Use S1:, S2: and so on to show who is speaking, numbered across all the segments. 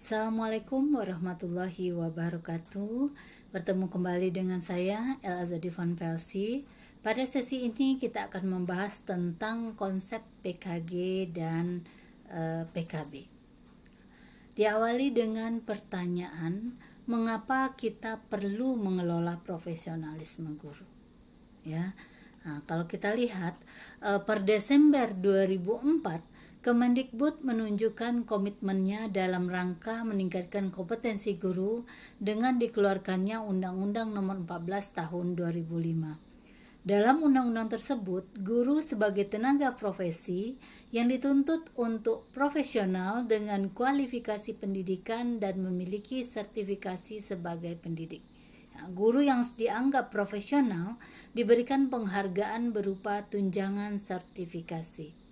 S1: Assalamualaikum warahmatullahi wabarakatuh. Bertemu kembali dengan saya El Azadi Van Pelsi. Pada sesi ini kita akan membahas tentang konsep PKG dan PKB. Diawali dengan pertanyaan, mengapa kita perlu mengelola profesionalisme guru? Ya. Nah, kalau kita lihat per Desember 2004 Kemendikbud menunjukkan komitmennya dalam rangka meningkatkan kompetensi guru dengan dikeluarkannya Undang-Undang Nomor 14 Tahun 2005. Dalam undang-undang tersebut, guru sebagai tenaga profesi yang dituntut untuk profesional dengan kualifikasi pendidikan dan memiliki sertifikasi sebagai pendidik. Guru yang dianggap profesional diberikan penghargaan berupa tunjangan sertifikasi.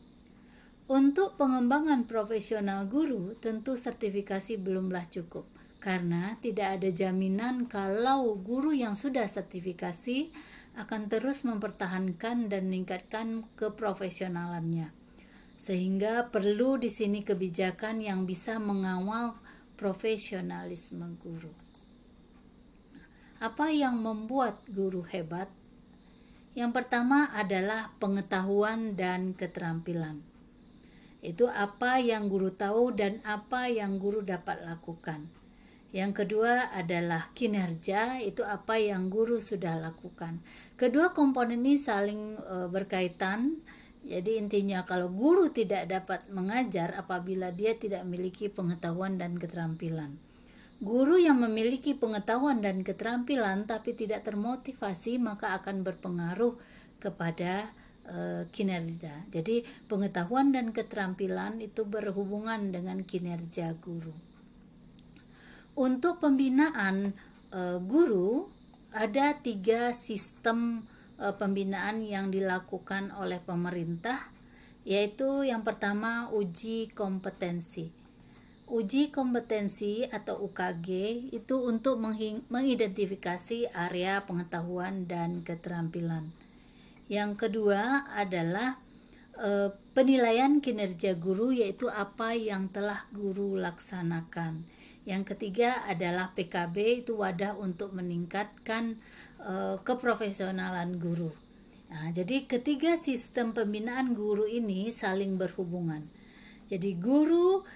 S1: Untuk pengembangan profesional guru, tentu sertifikasi belumlah cukup, karena tidak ada jaminan kalau guru yang sudah sertifikasi akan terus mempertahankan dan meningkatkan keprofesionalannya. Sehingga perlu di sini kebijakan yang bisa mengawal profesionalisme guru. Apa yang membuat guru hebat? Yang pertama adalah pengetahuan dan keterampilan. Itu apa yang guru tahu dan apa yang guru dapat lakukan. Yang kedua adalah kinerja, itu apa yang guru sudah lakukan. Kedua komponen ini saling berkaitan. Jadi intinya kalau guru tidak dapat mengajar apabila dia tidak memiliki pengetahuan dan keterampilan. Guru yang memiliki pengetahuan dan keterampilan tapi tidak termotivasi maka akan berpengaruh kepada kinerja. Jadi pengetahuan dan keterampilan itu berhubungan dengan kinerja guru. Untuk pembinaan guru ada 3 sistem pembinaan yang dilakukan oleh pemerintah, yaitu yang pertama uji kompetensi. Uji kompetensi atau UKG itu untuk mengidentifikasi area pengetahuan dan keterampilan. Yang kedua adalah penilaian kinerja guru, yaitu apa yang telah guru laksanakan. Yang ketiga adalah PKB, itu wadah untuk meningkatkan keprofesionalan guru. Nah, jadi ketiga sistem pembinaan guru ini saling berhubungan. Jadi guru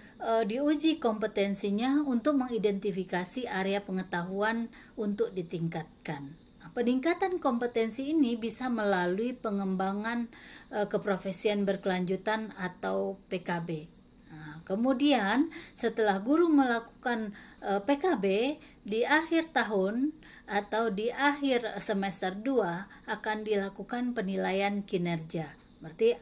S1: diuji kompetensinya untuk mengidentifikasi area pengetahuan untuk ditingkatkan. Peningkatan kompetensi ini bisa melalui pengembangan keprofesian berkelanjutan atau PKB. Nah, kemudian setelah guru melakukan PKB di akhir tahun atau di akhir semester 2 akan dilakukan penilaian kinerja. Berarti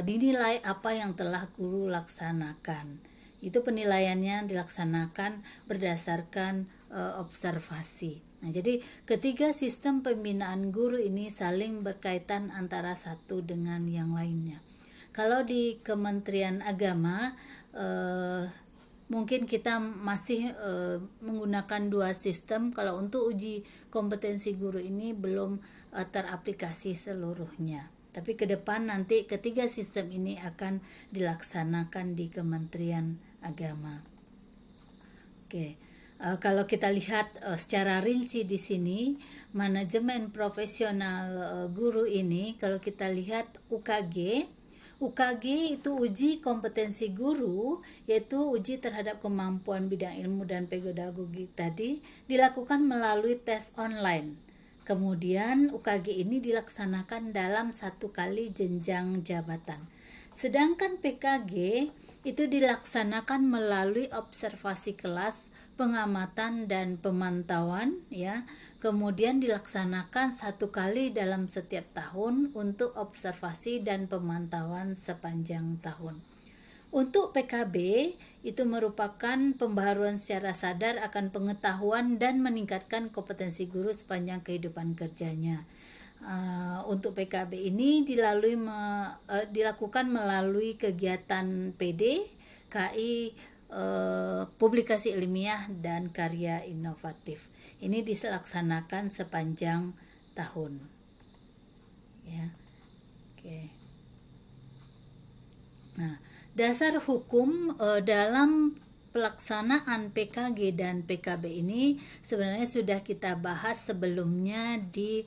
S1: dinilai apa yang telah guru laksanakan. Itu penilaiannya dilaksanakan berdasarkan observasi. Nah, jadi ketiga sistem pembinaan guru ini saling berkaitan antara satu dengan yang lainnya. Kalau di Kementerian Agama mungkin kita masih menggunakan 2 sistem. Kalau untuk uji kompetensi guru ini belum teraplikasi seluruhnya. Tapi ke depan nanti ketiga sistem ini akan dilaksanakan di Kementerian Agama. Oke. Kalau kita lihat secara rinci di sini, manajemen profesional guru ini, kalau kita lihat UKG itu uji kompetensi guru, yaitu uji terhadap kemampuan bidang ilmu dan pedagogi tadi, dilakukan melalui tes online. Kemudian UKG ini dilaksanakan dalam 1 kali jenjang jabatan. Sedangkan PKG itu dilaksanakan melalui observasi kelas, pengamatan dan pemantauan, ya. Kemudian dilaksanakan 1 kali dalam setiap tahun untuk observasi dan pemantauan sepanjang tahun. Untuk PKB itu merupakan pembaharuan secara sadar akan pengetahuan dan meningkatkan kompetensi guru sepanjang kehidupan kerjanya. Untuk PKB ini dilakukan melalui kegiatan PD, KI, publikasi ilmiah dan karya inovatif. Ini dilaksanakan sepanjang tahun. Ya. Oke. Nah, dasar hukum dalam pelaksanaan PKG dan PKB ini sebenarnya sudah kita bahas sebelumnya di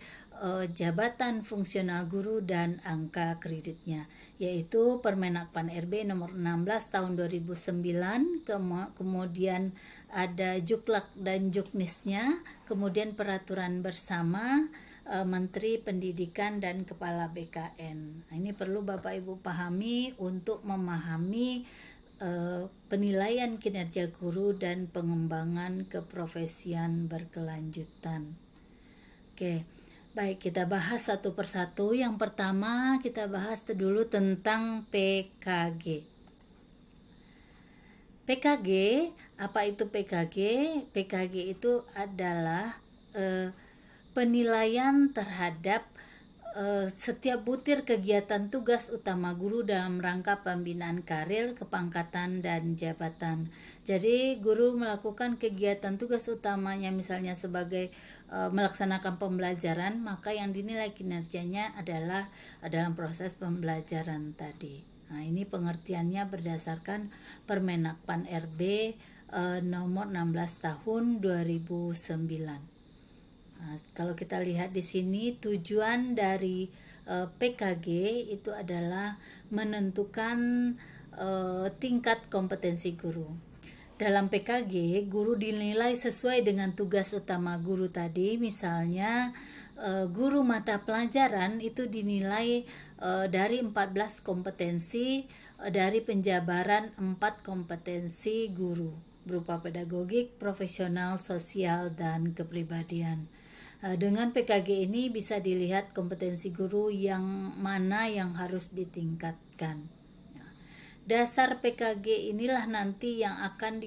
S1: jabatan fungsional guru dan angka kreditnya, yaitu Permenakpan RB nomor 16 tahun 2009, kemudian ada Juklak dan Juknisnya, kemudian peraturan bersama Menteri Pendidikan dan Kepala BKN. Nah, ini perlu Bapak Ibu pahami untuk memahami penilaian kinerja guru dan pengembangan keprofesian berkelanjutan. Oke, baik, kita bahas satu persatu. Yang pertama kita bahas dulu tentang PKG. PKG, apa itu PKG? PKG itu adalah penilaian terhadap setiap butir kegiatan tugas utama guru dalam rangka pembinaan karir, kepangkatan, dan jabatan. Jadi guru melakukan kegiatan tugas utamanya misalnya sebagai melaksanakan pembelajaran, maka yang dinilai kinerjanya adalah dalam proses pembelajaran tadi. Nah, ini pengertiannya berdasarkan Permenakpan RB nomor 16 tahun 2009. Nah, kalau kita lihat di sini tujuan dari PKG itu adalah menentukan tingkat kompetensi guru. Dalam PKG, guru dinilai sesuai dengan tugas utama guru tadi. Misalnya guru mata pelajaran itu dinilai dari 14 kompetensi dari penjabaran 4 kompetensi guru berupa pedagogik, profesional, sosial, dan kepribadian. Dengan PKG ini bisa dilihat kompetensi guru yang mana yang harus ditingkatkan. Dasar PKG inilah nanti yang akan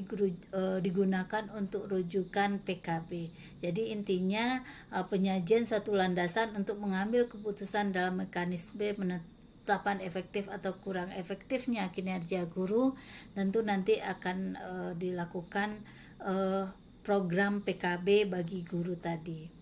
S1: digunakan untuk rujukan PKB. Jadi intinya penyajian suatu landasan untuk mengambil keputusan dalam mekanisme penetapan efektif atau kurang efektifnya kinerja guru, tentu nanti akan dilakukan program PKB bagi guru tadi.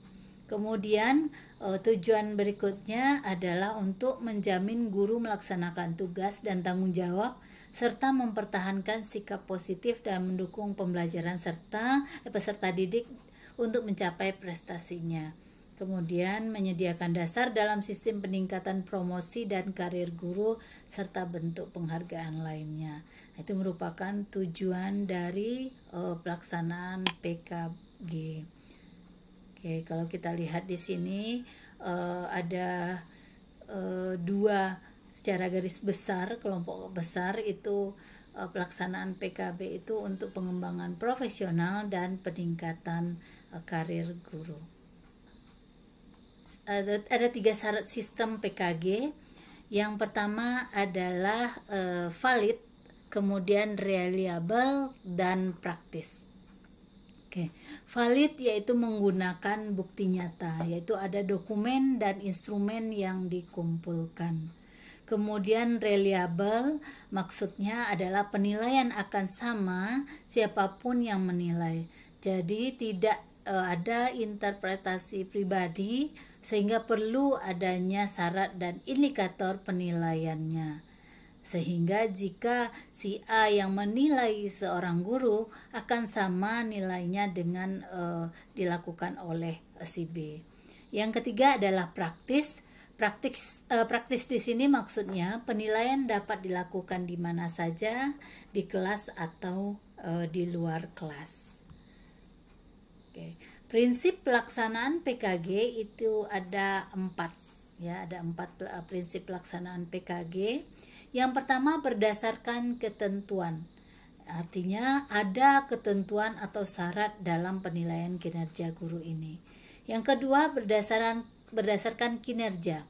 S1: Kemudian tujuan berikutnya adalah untuk menjamin guru melaksanakan tugas dan tanggung jawab serta mempertahankan sikap positif dan mendukung pembelajaran serta peserta didik untuk mencapai prestasinya. Kemudian menyediakan dasar dalam sistem peningkatan promosi dan karir guru serta bentuk penghargaan lainnya. Itu merupakan tujuan dari pelaksanaan PKG. Oke, kalau kita lihat di sini ada dua secara garis besar, kelompok besar itu pelaksanaan PKB itu untuk pengembangan profesional dan peningkatan karir guru. Ada 3 syarat sistem PKG. Yang pertama adalah valid, kemudian reliable, dan praktis. Oke, valid yaitu menggunakan bukti nyata, yaitu ada dokumen dan instrumen yang dikumpulkan. Kemudian reliable maksudnya adalah penilaian akan sama siapapun yang menilai. Jadi tidak ada interpretasi pribadi sehingga perlu adanya syarat dan indikator penilaiannya. Sehingga jika si A yang menilai seorang guru akan sama nilainya dengan dilakukan oleh si B. Yang ketiga adalah praktis. Praktis di sini maksudnya penilaian dapat dilakukan di mana saja, di kelas atau di luar kelas. Oke. Prinsip pelaksanaan PKG itu ada 4, ya, ada 4 prinsip pelaksanaan PKG. Yang pertama berdasarkan ketentuan, artinya ada ketentuan atau syarat dalam penilaian kinerja guru ini. Yang kedua berdasarkan kinerja.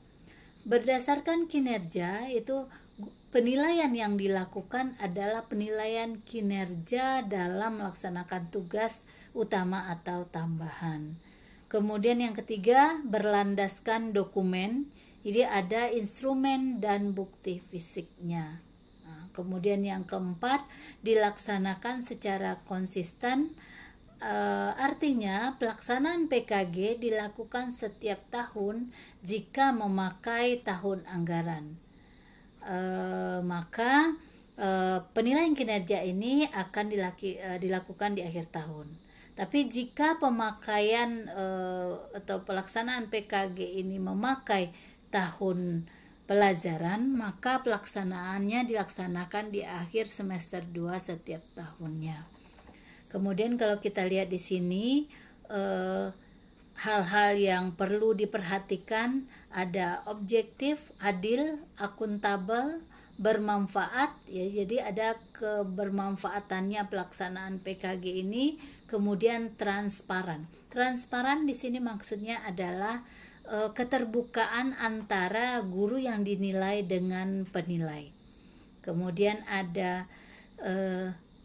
S1: Berdasarkan kinerja itu penilaian yang dilakukan adalah penilaian kinerja dalam melaksanakan tugas utama atau tambahan. Kemudian yang ketiga berlandaskan dokumen. Jadi ada instrumen dan bukti fisiknya. Nah, kemudian yang keempat dilaksanakan secara konsisten. Artinya pelaksanaan PKG dilakukan setiap tahun jika memakai tahun anggaran. Maka penilaian kinerja ini akan dilakukan di akhir tahun. Tapi jika pemakaian atau pelaksanaan PKG ini memakai tahun pelajaran, maka pelaksanaannya dilaksanakan di akhir semester 2 setiap tahunnya. Kemudian kalau kita lihat di sini hal-hal yang perlu diperhatikan ada objektif, adil, akuntabel, bermanfaat ya. Jadi ada kebermanfaatannya pelaksanaan PKG ini, kemudian transparan. Transparan di sini maksudnya adalah keterbukaan antara guru yang dinilai dengan penilai. Kemudian ada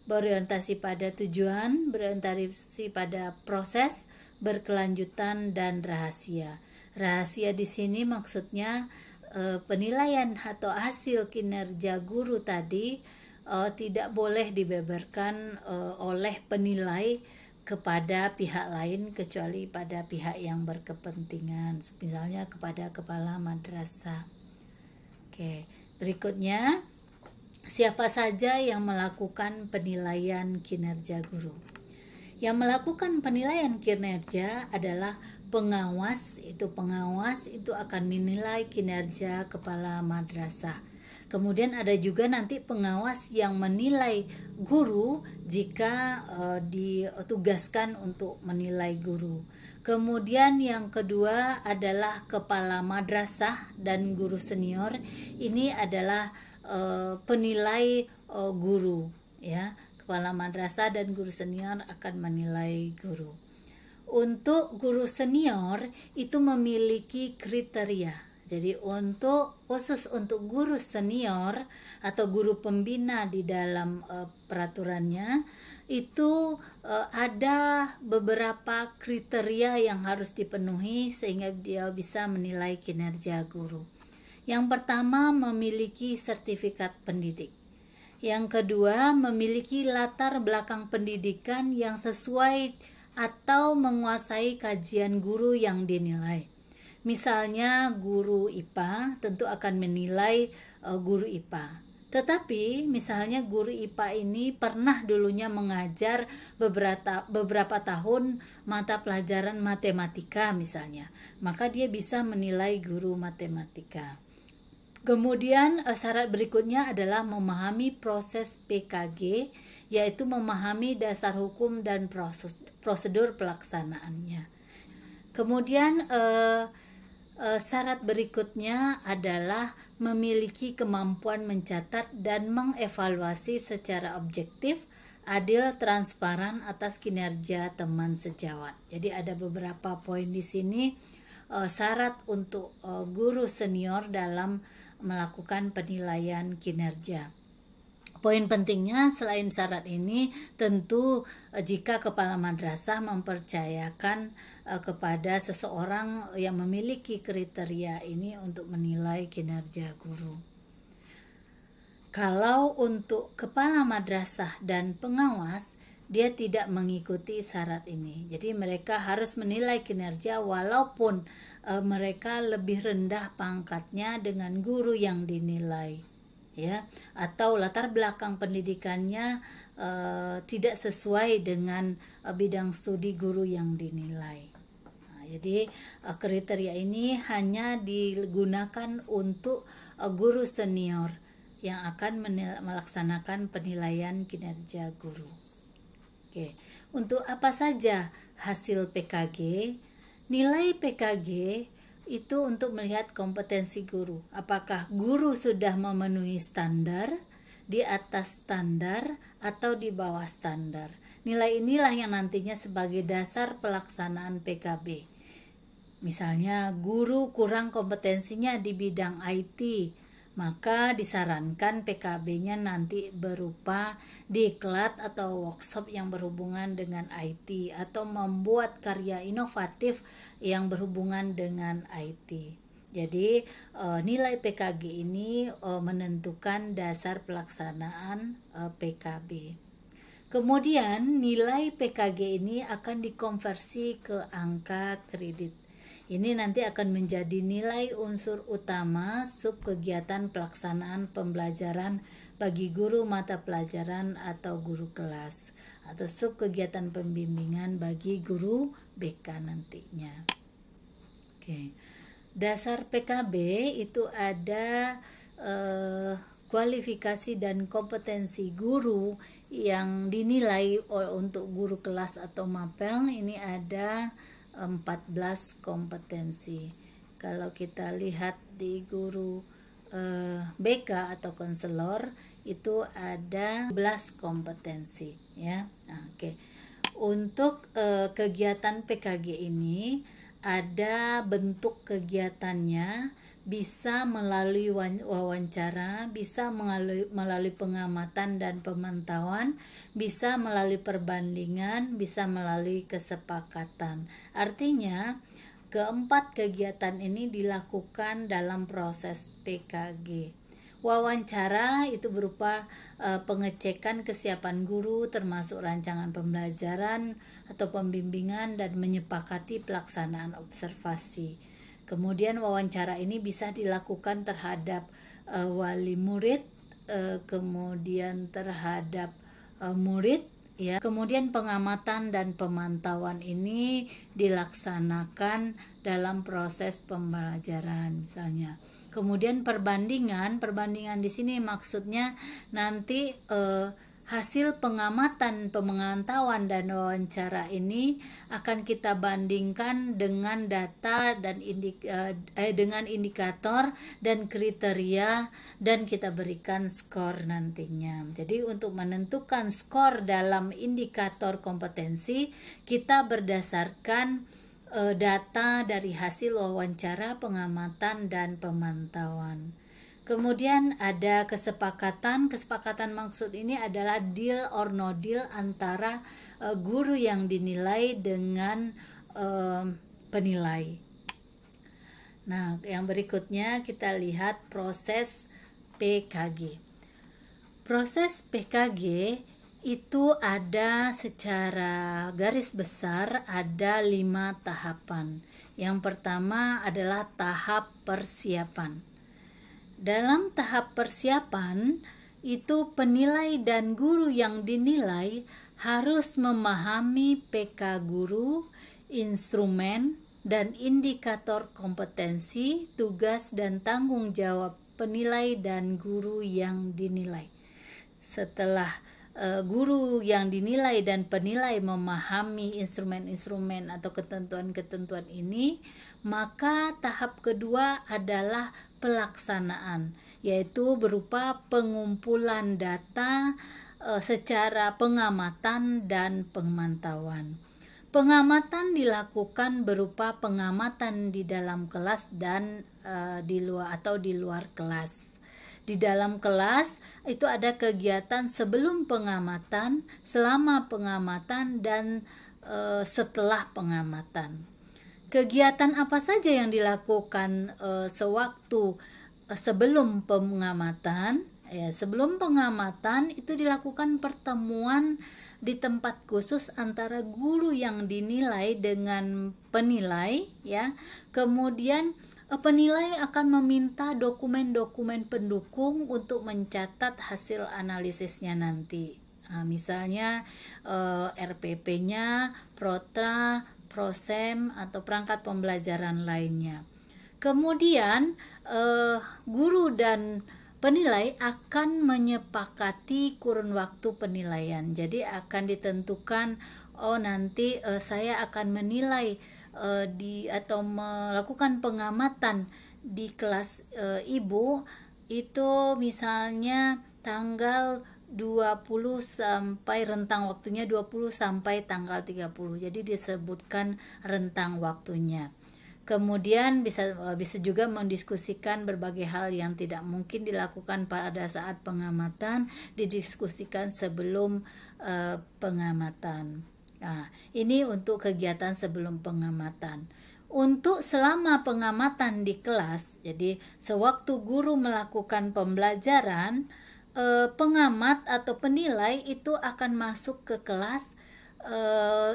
S1: berorientasi pada tujuan, berorientasi pada proses, berkelanjutan, dan rahasia. Rahasia di sini maksudnya penilaian atau hasil kinerja guru tadi tidak boleh dibeberkan oleh penilai kepada pihak lain kecuali pada pihak yang berkepentingan, misalnya kepada kepala madrasah. Oke, berikutnya siapa saja yang melakukan penilaian kinerja guru? Yang melakukan penilaian kinerja adalah pengawas. Pengawas itu akan menilai kinerja kepala madrasah. Kemudian ada juga nanti pengawas yang menilai guru jika ditugaskan untuk menilai guru. Kemudian yang kedua adalah kepala madrasah dan guru senior. Ini adalah penilai guru ya. Kepala madrasah dan guru senior akan menilai guru. Untuk guru senior itu memiliki kriteria. Jadi khusus untuk guru senior atau guru pembina di dalam peraturannya itu ada beberapa kriteria yang harus dipenuhi sehingga dia bisa menilai kinerja guru. Yang pertama, memiliki sertifikat pendidik. Yang kedua, memiliki latar belakang pendidikan yang sesuai atau menguasai kajian guru yang dinilai. Misalnya guru IPA tentu akan menilai guru IPA. Tetapi misalnya guru IPA ini pernah dulunya mengajar beberapa tahun mata pelajaran matematika misalnya, maka dia bisa menilai guru matematika. Kemudian syarat berikutnya adalah memahami proses PKG, yaitu memahami dasar hukum dan prosedur pelaksanaannya. Kemudian syarat berikutnya adalah memiliki kemampuan mencatat dan mengevaluasi secara objektif, adil, transparan atas kinerja teman sejawat. Jadi ada beberapa poin di sini syarat untuk guru senior dalam melakukan penilaian kinerja. Poin pentingnya selain syarat ini tentu jika kepala madrasah mempercayakan kepada seseorang yang memiliki kriteria ini untuk menilai kinerja guru. Kalau untuk kepala madrasah dan pengawas, dia tidak mengikuti syarat ini. Jadi mereka harus menilai kinerja walaupun mereka lebih rendah pangkatnya dengan guru yang dinilai, ya, atau latar belakang pendidikannya tidak sesuai dengan bidang studi guru yang dinilai. Jadi kriteria ini hanya digunakan untuk guru senior yang akan melaksanakan penilaian kinerja guru. Oke, untuk apa saja hasil PKG? Nilai PKG itu untuk melihat kompetensi guru. Apakah guru sudah memenuhi standar, di atas standar, atau di bawah standar. Nilai inilah yang nantinya sebagai dasar pelaksanaan PKB. Misalnya guru kurang kompetensinya di bidang IT, maka disarankan PKB-nya nanti berupa diklat atau workshop yang berhubungan dengan IT atau membuat karya inovatif yang berhubungan dengan IT. Jadi nilai PKG ini menentukan dasar pelaksanaan PKB. Kemudian nilai PKG ini akan dikonversi ke angka kredit. Ini nanti akan menjadi nilai unsur utama sub kegiatan pelaksanaan pembelajaran bagi guru mata pelajaran atau guru kelas, atau sub kegiatan pembimbingan bagi guru BK nantinya. Oke. Dasar PKB itu ada kualifikasi dan kompetensi guru yang dinilai untuk guru kelas atau mapel. Ini ada 14 kompetensi. Kalau kita lihat di guru BK atau konselor itu ada 11 kompetensi ya. Nah, oke. Untuk kegiatan PKG ini ada bentuk kegiatannya, bisa melalui wawancara, bisa melalui pengamatan dan pemantauan, bisa melalui perbandingan, bisa melalui kesepakatan. Artinya, keempat kegiatan ini dilakukan dalam proses PKG. Wawancara itu berupa pengecekan kesiapan guru termasuk rancangan pembelajaran atau pembimbingan dan menyepakati pelaksanaan observasi. Kemudian wawancara ini bisa dilakukan terhadap wali murid, kemudian terhadap murid ya. Kemudian pengamatan dan pemantauan ini dilaksanakan dalam proses pembelajaran misalnya. Kemudian perbandingan di sini maksudnya nanti hasil pengamatan, pemantauan dan wawancara ini akan kita bandingkan dengan data dan dengan indikator dan kriteria, dan kita berikan skor nantinya. Jadi untuk menentukan skor dalam indikator kompetensi, kita berdasarkan data dari hasil wawancara, pengamatan dan pemantauan. Kemudian ada kesepakatan. Kesepakatan maksud ini adalah deal or no deal antara guru yang dinilai dengan penilai. Nah, yang berikutnya kita lihat proses PKG. Proses PKG itu ada secara garis besar ada 5 tahapan. Yang pertama adalah tahap persiapan. Dalam tahap persiapan itu penilai dan guru yang dinilai harus memahami PK guru, instrumen, dan indikator kompetensi, tugas, dan tanggung jawab penilai dan guru yang dinilai. Setelah guru yang dinilai dan penilai memahami instrumen-instrumen atau ketentuan-ketentuan ini, maka tahap kedua adalah pelaksanaan, yaitu berupa pengumpulan data secara pengamatan dan pemantauan. Pengamatan dilakukan berupa pengamatan di dalam kelas dan di luar kelas. Di dalam kelas itu ada kegiatan sebelum pengamatan, selama pengamatan, dan setelah pengamatan. Kegiatan apa saja yang dilakukan sewaktu sebelum pengamatan? Ya, sebelum pengamatan itu dilakukan pertemuan di tempat khusus antara guru yang dinilai dengan penilai, ya. Kemudian penilai akan meminta dokumen-dokumen pendukung untuk mencatat hasil analisisnya nanti. Nah, misalnya RPP-nya, Protra, Prosem, atau perangkat pembelajaran lainnya. Kemudian guru dan penilai akan menyepakati kurun waktu penilaian. Jadi akan ditentukan, nanti saya akan menilai atau melakukan pengamatan di kelas ibu itu misalnya tanggal 20 sampai rentang waktunya 20 sampai tanggal 30. Jadi disebutkan rentang waktunya. Kemudian bisa juga mendiskusikan berbagai hal yang tidak mungkin dilakukan pada saat pengamatan, didiskusikan sebelum pengamatan. Nah, ini untuk kegiatan sebelum pengamatan. Untuk selama pengamatan di kelas, jadi sewaktu guru melakukan pembelajaran, pengamat atau penilai itu akan masuk ke kelas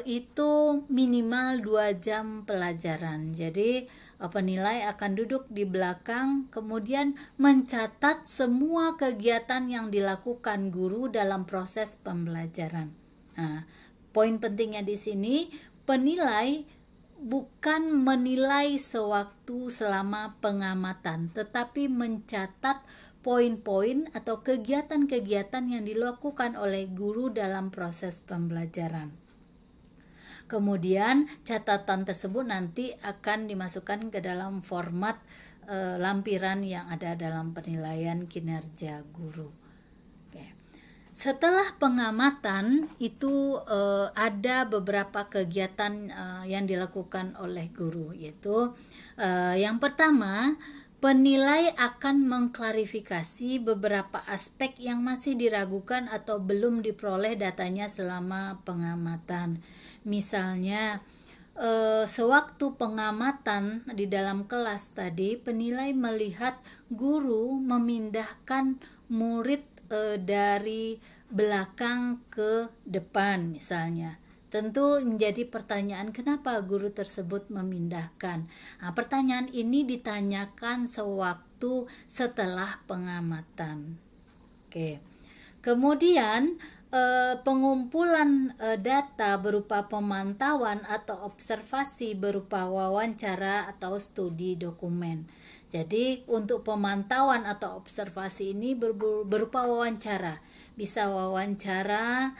S1: itu minimal 2 jam pelajaran. Jadi penilai akan duduk di belakang kemudian mencatat semua kegiatan yang dilakukan guru dalam proses pembelajaran. Nah, poin pentingnya di sini, penilai bukan menilai sewaktu selama pengamatan, tetapi mencatat poin-poin atau kegiatan-kegiatan yang dilakukan oleh guru dalam proses pembelajaran. Kemudian catatan tersebut nanti akan dimasukkan ke dalam format lampiran yang ada dalam penilaian kinerja guru. Oke. Setelah pengamatan itu ada beberapa kegiatan yang dilakukan oleh guru, yaitu yang pertama, penilai akan mengklarifikasi beberapa aspek yang masih diragukan atau belum diperoleh datanya selama pengamatan. Misalnya, sewaktu pengamatan di dalam kelas tadi, penilai melihat guru memindahkan murid dari belakang ke depan misalnya. Tentu menjadi pertanyaan kenapa guru tersebut memindahkan. Nah, pertanyaan ini ditanyakan sewaktu setelah pengamatan. Oke. Kemudian pengumpulan data berupa pemantauan atau observasi berupa wawancara atau studi dokumen. Jadi untuk pemantauan atau observasi ini berupa wawancara. Bisa wawancara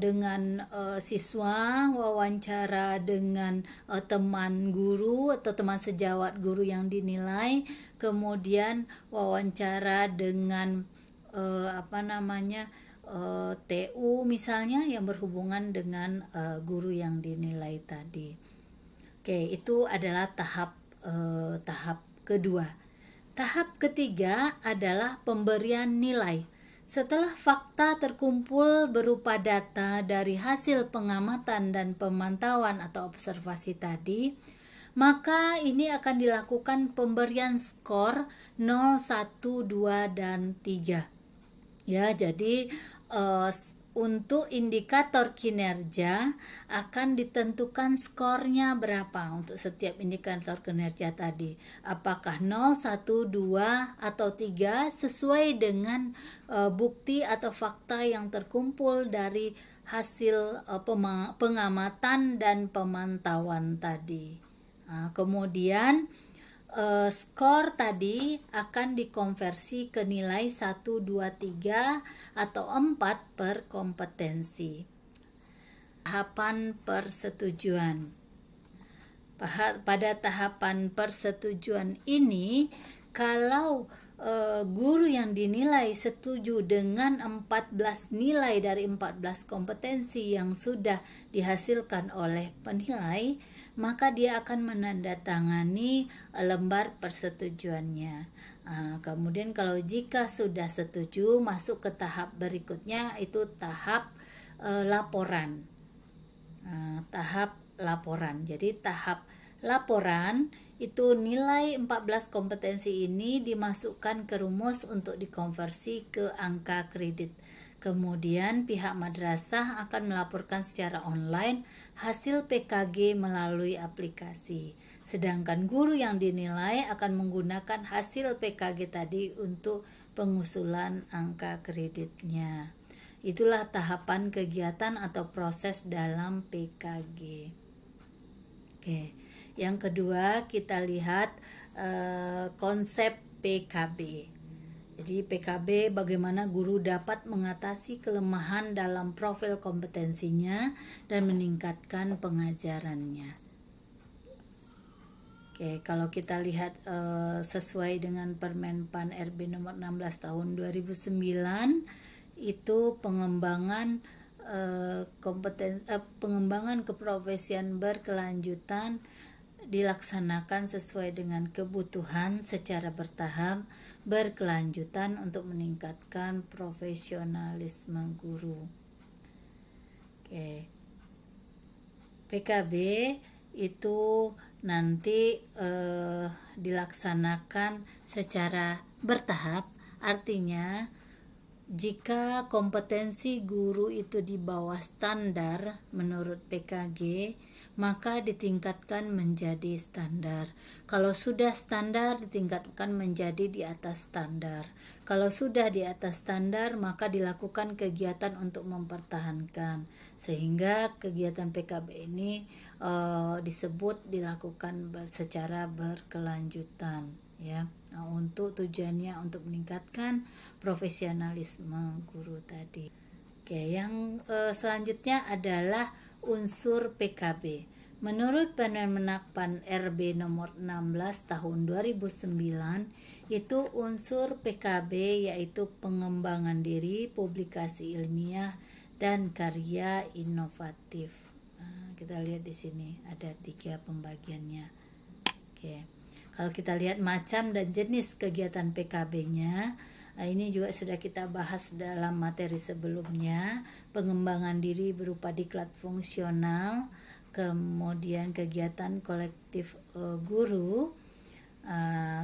S1: dengan siswa, wawancara dengan teman guru atau teman sejawat guru yang dinilai, kemudian wawancara dengan TU misalnya yang berhubungan dengan guru yang dinilai tadi. Oke, itu adalah tahap kedua. Tahap ketiga adalah pemberian nilai. Setelah fakta terkumpul berupa data dari hasil pengamatan dan pemantauan atau observasi tadi, maka ini akan dilakukan pemberian skor 0, 1, 2, dan 3. Ya, jadi untuk indikator kinerja akan ditentukan skornya berapa untuk setiap indikator kinerja tadi. Apakah 0, 1, 2, atau 3 sesuai dengan bukti atau fakta yang terkumpul dari hasil pengamatan dan pemantauan tadi. Nah, kemudian skor tadi akan dikonversi ke nilai 1, 2, 3 atau 4 per kompetensi. Tahapan persetujuan. Pada tahapan persetujuan ini, kalau guru yang dinilai setuju dengan 14 nilai dari 14 kompetensi yang sudah dihasilkan oleh penilai, maka dia akan menandatangani lembar persetujuannya. Kemudian kalau jika sudah setuju, masuk ke tahap berikutnya, itu tahap laporan. Tahap laporan. Jadi tahap laporan itu nilai 14 kompetensi ini dimasukkan ke rumus untuk dikonversi ke angka kredit. Kemudian pihak madrasah akan melaporkan secara online hasil PKG melalui aplikasi. Sedangkan guru yang dinilai akan menggunakan hasil PKG tadi untuk pengusulan angka kreditnya. Itulah tahapan kegiatan atau proses dalam PKG. Oke. Yang kedua, kita lihat konsep PKB. Jadi PKB bagaimana guru dapat mengatasi kelemahan dalam profil kompetensinya dan meningkatkan pengajarannya. Oke, kalau kita lihat sesuai dengan Permen PAN RB nomor 16 tahun 2009, itu pengembangan pengembangan keprofesian berkelanjutan dilaksanakan sesuai dengan kebutuhan secara bertahap berkelanjutan untuk meningkatkan profesionalisme guru. Oke. PKB itu nanti dilaksanakan secara bertahap, artinya Jika kompetensi guru itu di bawah standar menurut PKG, maka ditingkatkan menjadi standar. Kalau sudah standar, ditingkatkan menjadi di atas standar. Kalau sudah di atas standar, maka dilakukan kegiatan untuk mempertahankan. Sehingga kegiatan PKB ini disebut dilakukan secara berkelanjutan, ya. Nah, untuk tujuannya untuk meningkatkan profesionalisme guru tadi. Oke, yang selanjutnya adalah unsur PKB. Menurut Permenakpan RB nomor 16 tahun 2009, itu unsur PKB yaitu pengembangan diri, publikasi ilmiah, dan karya inovatif. Nah, kita lihat di sini ada 3 pembagiannya. Oke. Kalau kita lihat macam dan jenis kegiatan PKB-nya, ini juga sudah kita bahas dalam materi sebelumnya. Pengembangan diri berupa diklat fungsional, kemudian kegiatan kolektif guru,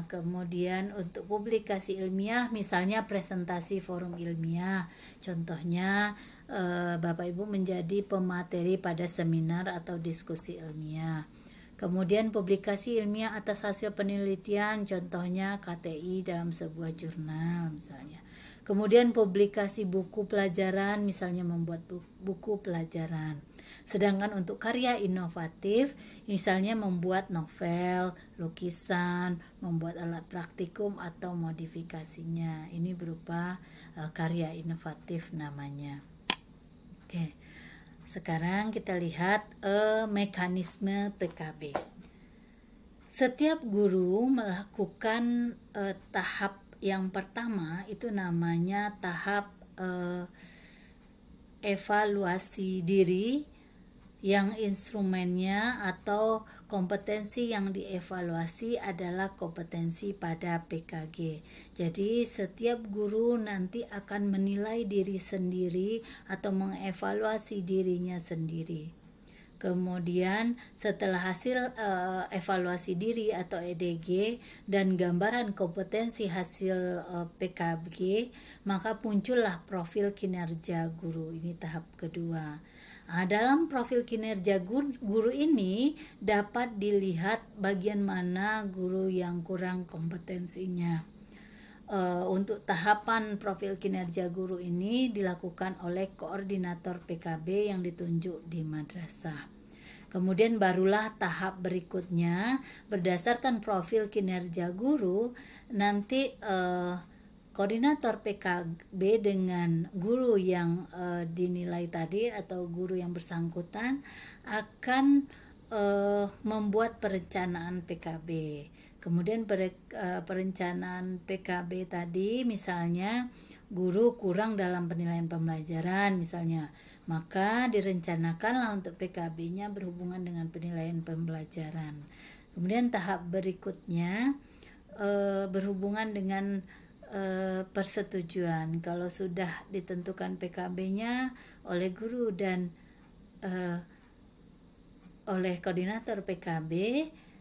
S1: kemudian untuk publikasi ilmiah, misalnya presentasi forum ilmiah. Contohnya Bapak Ibu menjadi pemateri pada seminar atau diskusi ilmiah. Kemudian publikasi ilmiah atas hasil penelitian, contohnya KTI dalam sebuah jurnal misalnya. Kemudian publikasi buku pelajaran, misalnya membuat buku pelajaran. Sedangkan untuk karya inovatif, misalnya membuat novel, lukisan, membuat alat praktikum atau modifikasinya. Ini berupa karya inovatif namanya. Oke. Sekarang kita lihat mekanisme PKB. Setiap guru melakukan tahap yang pertama, itu namanya tahap evaluasi diri, yang instrumennya atau kompetensi yang dievaluasi adalah kompetensi pada PKG. Jadi setiap guru nanti akan menilai diri sendiri atau mengevaluasi dirinya sendiri. Kemudian setelah hasil evaluasi diri atau EDG dan gambaran kompetensi hasil PKG, maka muncullah profil kinerja guru. Ini tahap kedua. Nah, dalam profil kinerja guru ini dapat dilihat bagian mana guru yang kurang kompetensinya. Untuk tahapan profil kinerja guru ini dilakukan oleh koordinator PKB yang ditunjuk di madrasah. Kemudian barulah tahap berikutnya, berdasarkan profil kinerja guru, nanti koordinator PKB dengan guru yang dinilai tadi atau guru yang bersangkutan akan membuat perencanaan PKB. Kemudian perencanaan PKB tadi, misalnya guru kurang dalam penilaian pembelajaran misalnya, maka direncanakanlah untuk PKB-nya berhubungan dengan penilaian pembelajaran. Kemudian tahap berikutnya berhubungan dengan persetujuan. Kalau sudah ditentukan PKB-nya oleh guru dan oleh koordinator PKB,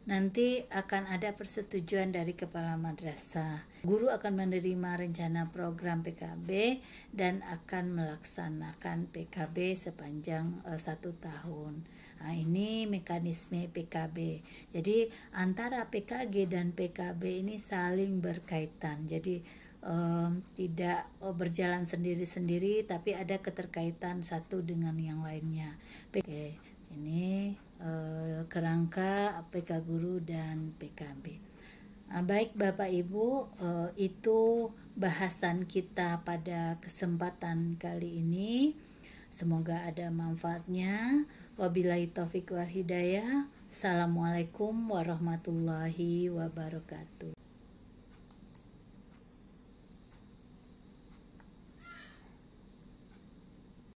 S1: nanti akan ada persetujuan dari kepala madrasah. Guru akan menerima rencana program PKB dan akan melaksanakan PKB sepanjang 1 tahun. Nah, ini mekanisme PKB. Jadi antara PKG dan PKB ini saling berkaitan. Jadi tidak berjalan sendiri-sendiri, tapi ada keterkaitan satu dengan yang lainnya. Oke, ini kerangka PK Guru dan PKB. Baik Bapak Ibu, itu bahasan kita pada kesempatan kali ini. Semoga ada manfaatnya. Wabillahi taufiq wal hidayah. Assalamualaikum warahmatullahi wabarakatuh.